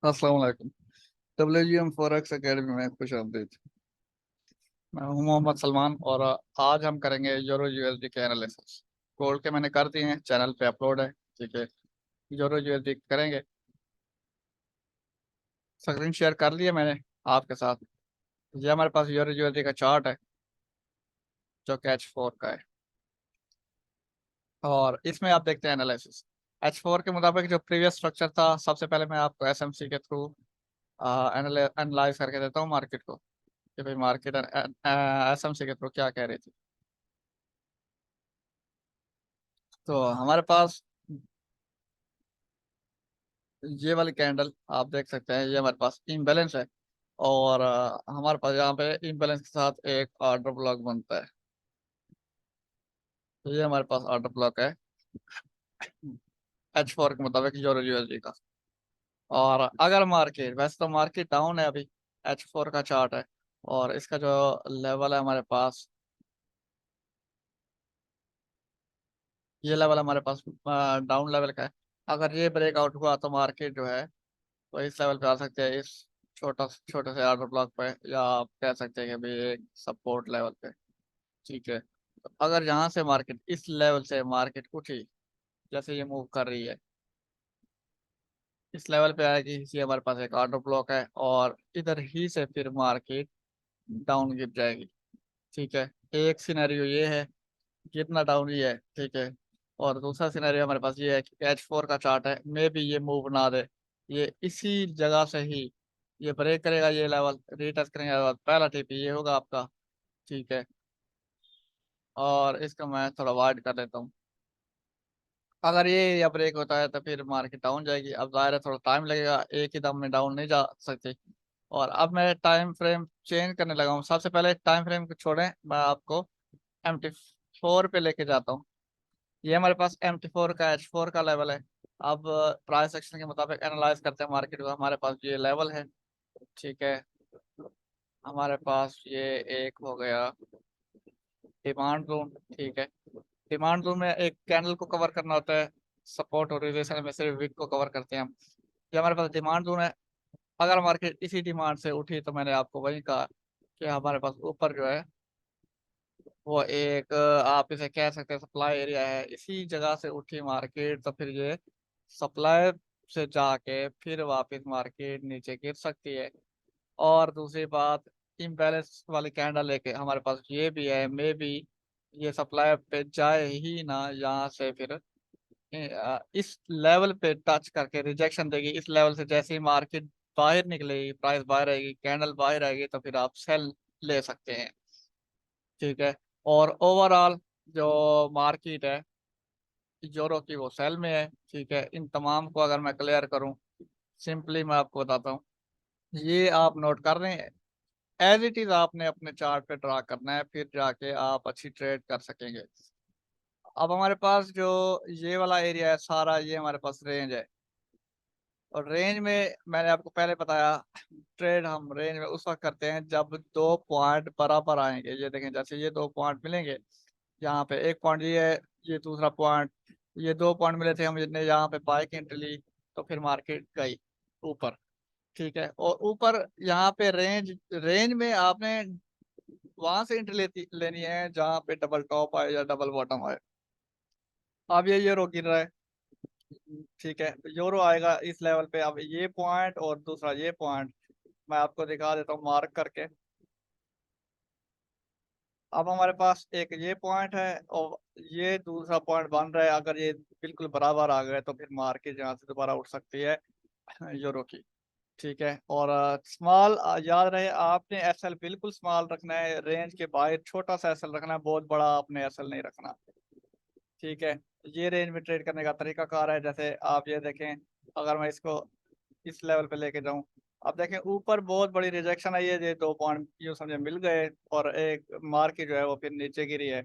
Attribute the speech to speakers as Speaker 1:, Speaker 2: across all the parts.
Speaker 1: अस्सलाम वालेकुम। WGM forex academy में खुश आमदीद। मैं हूं मोहम्मद सलमान और आज हम करेंगे यूरो यूएसडी के एनालिसिस। गोल्ड के मैंने कर दिए हैं, चैनल पे अपलोड है। ठीक है, यूरो यूएसडी करेंगे। स्क्रीन शेयर कर लिया मैंने आपके साथ। ये हमारे पास यूरो यूएसडी का चार्ट है जो कि H4 का है, और इसमें आप देखते हैं एनालिसिस। H4 के मुताबिक जो प्रीवियस स्ट्रक्चर था, सबसे पहले मैं आपको SMC के थ्रू एनालाइज करके देता हूँ मार्केट को कि भाई मार्केट SMC के थ्रू क्या कह रही थी। तो हमारे पास ये वाली कैंडल आप देख सकते हैं, ये हमारे पास इम्बैलेंस है। और हमारे पास यहाँ पे इम्बैलेंस के साथ एक ऑर्डर ब्लॉक बनता है। तो ये हमारे पास ऑर्डर ब्लॉक है H4 के मुताबिक यूरो यूएसडी का। और अगर मार्केट, वैसे तो मार्केट डाउन है अभी, H4 का चार्ट है, और इसका जो लेवल है हमारे पास, ये लेवल हमारे पास डाउन लेवल का है। अगर ये ब्रेकआउट हुआ तो मार्केट जो है वो इस लेवल पे आ सकते हैं, इस छोटे से ऑर्डर ब्लॉक पे, या आप कह सकते हैं कि भाई एक सपोर्ट लेवल पे। ठीक है, तो अगर यहाँ से मार्केट, इस लेवल से मार्केट उठी, जैसे ये मूव कर रही है, इस लेवल पे आएगी, ये हमारे पास एक ऑर्डर ब्लॉक है, और इधर ही से फिर मार्केट डाउन गिर जाएगी। ठीक है, एक सिनेरियो ये है, कितना डाउन ही है। ठीक है, और दूसरा सिनेरियो हमारे पास ये है कि H4 का चार्ट है, मे भी ये मूव ना दे, ये इसी जगह से ही ये ब्रेक करेगा, ये लेवल रीटच करेगा, पहला टिप ये होगा आपका। ठीक है, और इसका मैं थोड़ा वाइड कर देता हूँ। अगर ये एरिया ब्रेक होता है तो फिर मार्केट डाउन जाएगी। अब जाहिर है थोड़ा टाइम लगेगा, एक ही दम में डाउन नहीं जा सकती। और अब मैं टाइम फ्रेम चेंज करने लगा हूँ। सबसे पहले टाइम फ्रेम को छोड़ें, मैं आपको MT4 पे लेके जाता हूँ। ये हमारे पास MT4 का H4 का लेवल है। अब प्राइस एक्शन के मुताबिक एनालाइज करते हैं मार्केट को। हमारे पास ये लेवल है। ठीक है, हमारे पास ये एक हो गया डिमांड जोन। ठीक है, डिमांड जोन में एक कैंडल को कवर करना होता है, सपोर्ट और रिजेक्शन में सिर्फ विक को कवर करते हैं हम। ये हमारे पास डिमांड जोन है। अगर मार्केट इसी डिमांड से उठी तो मैंने आपको वही कहा कि हमारे पास ऊपर जो है वो एक आप इसे कह सकते हैं सप्लाई एरिया है। इसी जगह से उठी मार्केट तो फिर ये सप्लाई से जाके फिर वापस मार्केट नीचे गिर सकती है। और दूसरी बात, इम्बैलेंस वाली कैंडल लेके हमारे पास ये भी है, मे बी ये सप्लाई पे जाए ही ना, यहाँ से फिर इस लेवल पे टच करके रिजेक्शन देगी। इस लेवल से जैसे ही मार्केट बाहर निकलेगी, प्राइस बाहर आएगी, कैंडल बाहर आएगी, तो फिर आप सेल ले सकते हैं। ठीक है, और ओवरऑल जो मार्केट है यूरो की, वो सेल में है। ठीक है, इन तमाम को अगर मैं क्लियर करूं, सिंपली मैं आपको बताता हूँ, ये आप नोट कर रहे हैं, एज इट इज आपने अपने चार्ट पे ड्रा करना है, फिर जाके आप अच्छी ट्रेड कर सकेंगे। अब हमारे पास जो ये वाला एरिया है सारा, ये हमारे पास रेंज है। और रेंज में मैंने आपको पहले बताया, ट्रेड हम रेंज में उस वक्त करते हैं जब दो पॉइंट बराबर आएंगे। ये देखें, जैसे ये दो पॉइंट मिलेंगे, यहाँ पे एक पॉइंट ये है, ये दूसरा पॉइंट, ये दो पॉइंट मिले थे, हमने यहाँ पे बाइक एंट्री ली, तो फिर मार्केट गई ऊपर। ठीक है, और ऊपर यहाँ पे रेंज रेंज में आपने वहां से एंट्री लेनी है जहाँ पे डबल टॉप आए या डबल बॉटम आए। अब ये यूरो गिर रहा है। ठीक है, तो यूरो आएगा इस लेवल पे। अब ये पॉइंट और दूसरा ये पॉइंट मैं आपको दिखा देता हूँ मार्क करके। अब हमारे पास एक ये पॉइंट है और ये दूसरा पॉइंट बन रहा है। अगर ये बिल्कुल बराबर आ गए तो फिर मार्केट यहाँ से दोबारा उठ सकती है यूरो की। ठीक है, और स्मॉल याद रहे, आपने एसएल बिल्कुल स्मॉल रखना है, रेंज के बाहर छोटा सा एसएल रखना है, बहुत बड़ा आपने एसएल नहीं रखना। ठीक है, ये रेंज में ट्रेड करने का तरीका कार है। जैसे आप ये देखें, अगर मैं इसको इस लेवल पे लेके जाऊं, अब देखें ऊपर बहुत बड़ी रिजेक्शन है, ये दो पॉइंट यूं समझे मिल गए, और एक मार्केट जो है वो फिर नीचे गिरी है।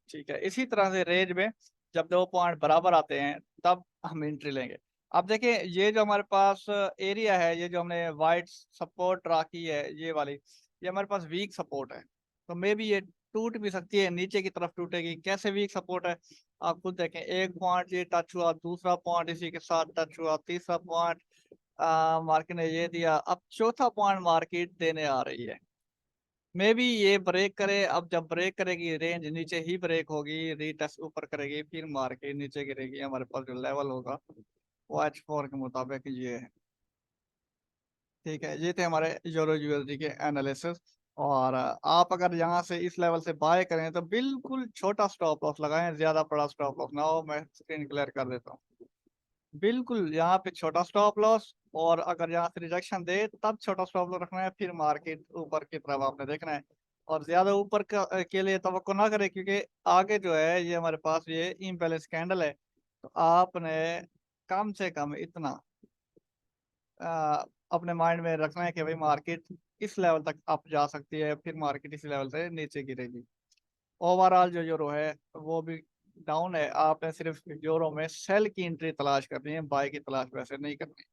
Speaker 1: ठीक है, इसी तरह से रेंज में जब दो पॉइंट बराबर आते हैं तब हम एंट्री लेंगे। अब देखें, ये जो हमारे पास एरिया है, ये जो हमने वाइट सपोर्ट ड्रा की है, ये वाली, ये हमारे पास वीक सपोर्ट है। तो मे बी ये टूट भी सकती है, नीचे की तरफ टूटेगी। कैसे वीक सपोर्ट है, आप खुद देखें, एक पॉइंट ये टच हुआ, दूसरा पॉइंट इसी के साथ टच हुआ, तीसरा पॉइंट, मार्केट ने ये दिया, अब चौथा पॉइंट मार्केट देने आ रही है। मे बी ये ब्रेक करे, अब जब ब्रेक करेगी रेंज नीचे ही ब्रेक होगी, रीटेस्ट ऊपर करेगी, फिर मार्केट नीचे गिरेगी। हमारे पास जो लेवल होगा वो H4 के मुताबिक ये है। ठीक है, ये थे हमारे यूरो यूएसडी के एनालिसिस। और आप अगर यहाँ से इस लेवल से बाय करें तो बिल्कुल छोटा स्टॉप लॉस लगाएं, ज्यादा बड़ा स्टॉप लॉस ना हो। मैं स्क्रीन क्लियर कर देता हूँ। बिल्कुल यहाँ पे छोटा स्टॉप लॉस, और अगर यहाँ से रिजेक्शन दे तब छोटा स्टॉप लॉस रखना है, फिर मार्केट ऊपर की तरफ आपने देखना है। और ज्यादा ऊपर के लिए तवक्को ना करें, क्योंकि आगे जो है ये हमारे पास ये इम्बैलेंस कैंडल है। तो आपने कम से कम इतना अपने माइंड में रखना है कि भाई मार्केट इस लेवल तक अप जा सकती है, फिर मार्केट इस लेवल से नीचे गिरेगी। ओवरऑल जो यूरो है वो भी डाउन है। आपने सिर्फ यूरो में सेल की एंट्री तलाश करनी है, बाय की तलाश वैसे नहीं करनी।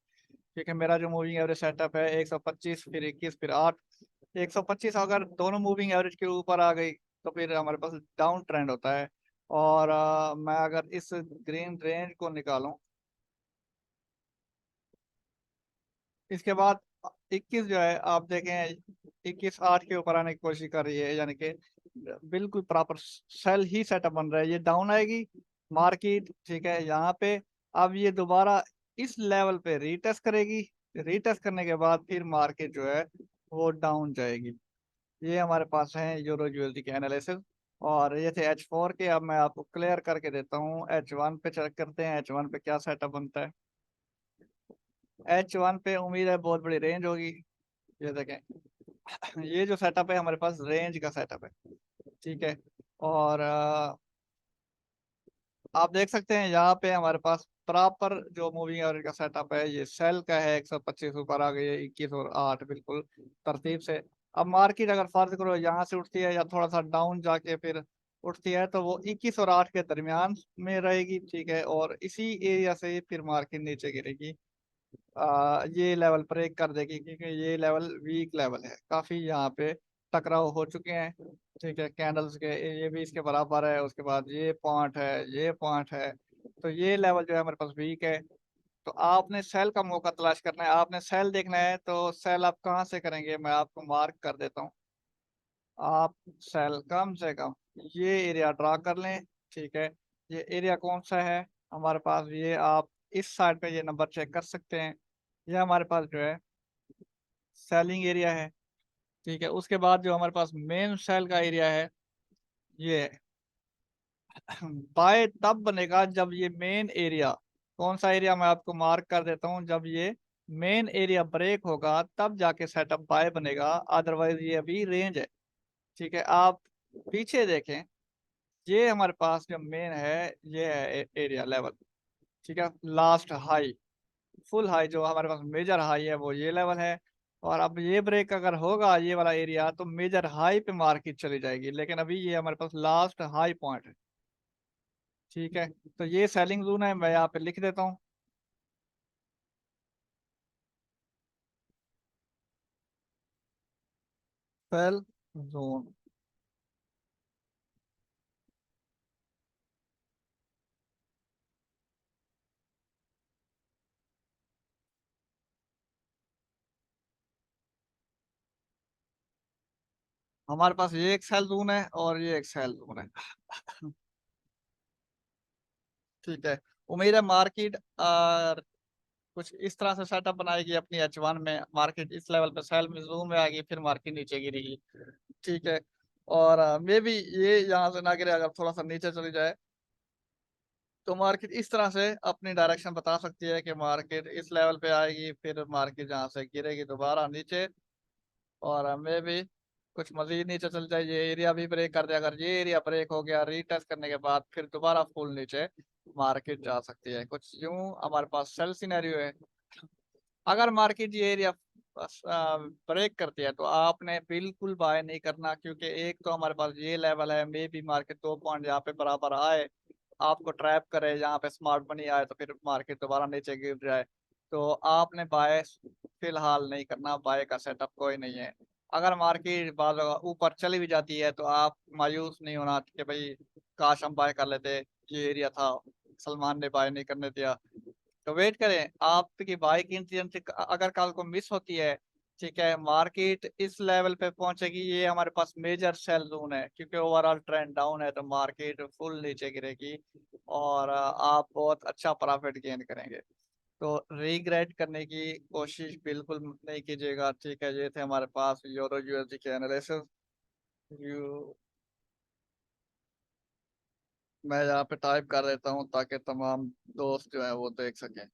Speaker 1: क्योंकि मेरा जो मूविंग एवरेज सेटअप है 125 फिर 21 फिर 8, 125 अगर दोनों मूविंग एवरेज के ऊपर आ गई तो फिर हमारे पास डाउन ट्रेंड होता है। और मैं अगर इस ग्रीन रेंज को निकालूं, इसके बाद 21 जो है आप देखें 21 8 के ऊपर आने की कोशिश कर रही है, यानी कि बिल्कुल प्रॉपर सेल ही सेटअप बन रहा है। ये डाउन आएगी मार्केट, ठीक है, यहाँ पे। अब ये दोबारा इस लेवल पे रीटेस्ट करेगी, रीटेस्ट करने के बाद फिर मार्केट जो है वो डाउन जाएगी। ये हमारे पास है यूरो यूएसडी के एनालिसिस। और ये थे H4 के। अब मैं आपको क्लियर करके देता हूँ, H1 पे चेक करते हैं H1 पे क्या सेटअप बनता है। H1 पे उम्मीद है बहुत बड़ी रेंज होगी। ये देखें, ये जो सेटअप है हमारे पास रेंज का सेटअप है, ठीक है। और आप देख सकते हैं यहाँ पे हमारे पास प्रॉपर जो मूविंग एवरेज का सेटअप है ये सेल का है। 125 ऊपर आ गई है, 21 और 8 बिल्कुल तरतीब से। अब मार्केट अगर फर्ज करो यहाँ से उठती है या थोड़ा सा डाउन जाके फिर उठती है, तो वो 21 और 8 के दरमियान में रहेगी, ठीक है। और इसी एरिया से फिर मार्केट नीचे गिरेगी। ये लेवल ब्रेक कर देगी, क्योंकि ये लेवल वीक लेवल है, काफी यहाँ पे टकराव हो चुके हैं, ठीक है। कैंडल्स के ये भी इसके बराबर है, उसके बाद ये पॉइंट है, ये पॉइंट है। तो ये लेवल जो है हमारे पास वीक है। तो आपने सेल का मौका तलाश करना है, आपने सेल देखना है। तो सेल आप कहाँ से करेंगे, मैं आपको मार्क कर देता हूँ। आप सेल कम से कम ये एरिया ड्रा कर लें, ठीक है। ये एरिया कौन सा है हमारे पास, ये आप इस साइड पे ये नंबर चेक कर सकते हैं। ये हमारे पास जो है सेलिंग एरिया है, ठीक है। उसके बाद जो हमारे पास मेन सेल का एरिया है ये बाय तब बनेगा जब ये मेन एरिया, कौन सा एरिया मैं आपको मार्क कर देता हूँ, जब ये मेन एरिया ब्रेक होगा तब जाके सेटअप बाय बनेगा, अदरवाइज ये अभी रेंज है, ठीक है। आप पीछे देखें, ये हमारे पास जो मेन है ये है एरिया लेवल, ठीक है। लास्ट हाई, फुल हाई जो हमारे पास मेजर हाई है वो ये लेवल है। और अब ये ब्रेक अगर होगा ये वाला एरिया तो मेजर हाई पे मार्केट चली जाएगी, लेकिन अभी ये हमारे पास लास्ट हाई पॉइंट है, ठीक है। तो ये सेलिंग जोन है, मैं यहाँ पे लिख देता हूँ। सेल जोन, हमारे पास ये एक सेल जोन है और ये एक सेल जोन है, ठीक है। उम्मीद है मार्केट कुछ इस तरह से सेटअप बनाएगी अपनी H1 में, मार्केट इस लेवल पे सेल में जोन में आएगी, फिर मार्केट नीचे गिरेगी, ठीक है। और मे बी ये यहाँ से ना गिरे, अगर थोड़ा सा नीचे चली जाए तो मार्केट इस तरह से अपनी डायरेक्शन बता सकती है कि मार्केट इस लेवल पे आएगी, फिर मार्केट जहाँ से गिरेगी दोबारा नीचे। और हमें भी कुछ मजीद नीचे चल जाए, ये एरिया भी ब्रेक कर दे, अगर ये एरिया ब्रेक हो गया रीटेस्ट करने के बाद फिर दोबारा फुल नीचे मार्केट जा सकती है। कुछ यूं हमारे पास सेल सिनेरियो है। अगर मार्केट ये एरिया ब्रेक करती है तो आपने बिल्कुल बाय नहीं करना, क्योंकि एक तो हमारे पास ये लेवल है, मे बी मार्केट 2 पॉइंट यहाँ पे बराबर आए, आपको ट्रैप करे, यहाँ पे स्मार्ट मनी आए तो फिर मार्केट दोबारा नीचे गिर जाए। तो आपने बाय फिलहाल नहीं करना, बाय का सेटअप कोई नहीं है। अगर मार्केट बाद ऊपर चली भी जाती है तो आप मायूस नहीं होना कि भाई काश हम बाय कर लेते, ये एरिया था, सलमान ने बाय नहीं करने दिया। तो वेट करें, आपकी बाइक इंसिडेंट अगर कल को मिस होती है, ठीक है, मार्केट इस लेवल पे पहुंचेगी, ये हमारे पास मेजर सेल जोन है, क्योंकि ओवरऑल ट्रेंड डाउन है तो मार्केट फुल नीचे गिरेगी और आप बहुत अच्छा प्रॉफिट गेन करेंगे। तो रिग्रेट करने की कोशिश बिल्कुल नहीं कीजिएगा, ठीक है। ये थे हमारे पास यूरो यूएसडी के एनालिसिस। यू मैं यहाँ पे टाइप कर देता हूँ ताकि तमाम दोस्त जो है वो देख सकें।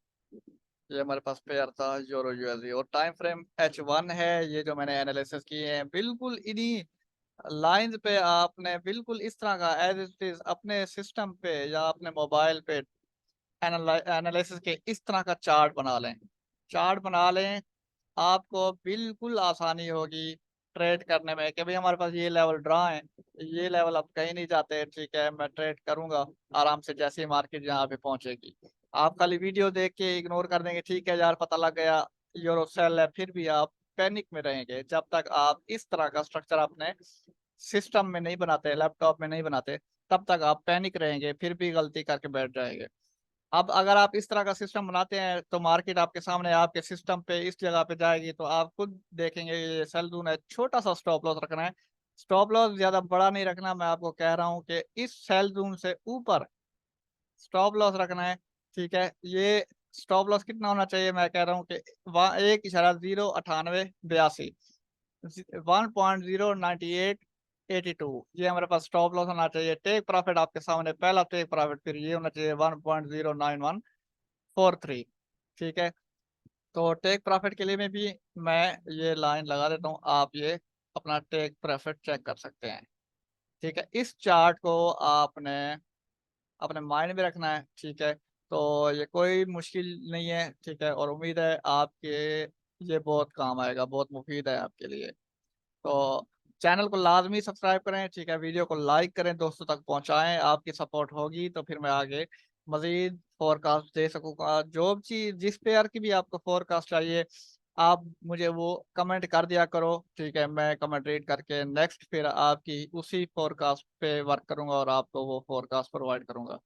Speaker 1: ये हमारे पास पेयर था यूरो यूएसडी और टाइम फ्रेम H1 है। ये जो मैंने एनालिसिस किए हैं बिल्कुल इन्हीं लाइंस पे आपने बिल्कुल इस तरह का एज इट इज अपने सिस्टम पे या अपने मोबाइल पे एनालिसिस के इस तरह का चार्ट बना लें। चार्ट बना लें, आपको बिल्कुल आसानी होगी ट्रेड करने में कि भाई हमारे पास ये लेवल ड्रा है, ये लेवल अब कहीं नहीं जाते, ठीक है, मैं ट्रेड करूंगा आराम से जैसे ही मार्केट यहाँ पे पहुंचेगी। आप खाली वीडियो देख के इग्नोर कर देंगे, ठीक है यार पता लग गया यूरो सेल है, फिर भी आप पैनिक में रहेंगे। जब तक आप इस तरह का स्ट्रक्चर अपने सिस्टम में नहीं बनाते, लैपटॉप में नहीं बनाते, तब तक आप पैनिक रहेंगे, फिर भी गलती करके बैठ जाएंगे। अब अगर आप इस तरह का सिस्टम बनाते हैं तो मार्केट आपके सामने आपके सिस्टम पे इस जगह पे जाएगी तो आप खुद देखेंगे ये सेल जोन है। छोटा सा स्टॉप लॉस रखना है, स्टॉप लॉस ज्यादा बड़ा नहीं रखना। मैं आपको कह रहा हूँ कि इस सेल जोन से ऊपर स्टॉप लॉस रखना है, ठीक है। ये स्टॉप लॉस कितना होना चाहिए, मैं कह रहा हूँ कि 1.09882, 1.09882, ये हमारे पास स्टॉप लॉस होना चाहिए। टेक प्रॉफिट आपके सामने, पहला टेक प्रॉफिट फिर ये होना चाहिए 1.09143, ठीक है। तो टेक प्रॉफिट के लिए में भी मैं ये लाइन लगा देता हूँ, आप ये अपना टेक प्रॉफिट चेक कर सकते हैं, ठीक है। इस चार्ट को आपने अपने माइंड में रखना है, ठीक है। तो ये कोई मुश्किल नहीं है, ठीक है, और उम्मीद है आपके ये बहुत काम आएगा, बहुत मुफीद है आपके लिए। तो चैनल को लाजमी सब्सक्राइब करें, ठीक है, वीडियो को लाइक करें, दोस्तों तक पहुंचाएं। आपकी सपोर्ट होगी तो फिर मैं आगे मजीद फोरकास्ट दे सकूंगा। जो भी चीज जिस पेयर की भी आपको फोरकास्ट चाहिए, आप मुझे वो कमेंट कर दिया करो, ठीक है। मैं कमेंट रीड करके नेक्स्ट फिर आपकी उसी फोरकास्ट पे वर्क करूंगा और आपको वो फोरकास्ट प्रोवाइड करूंगा।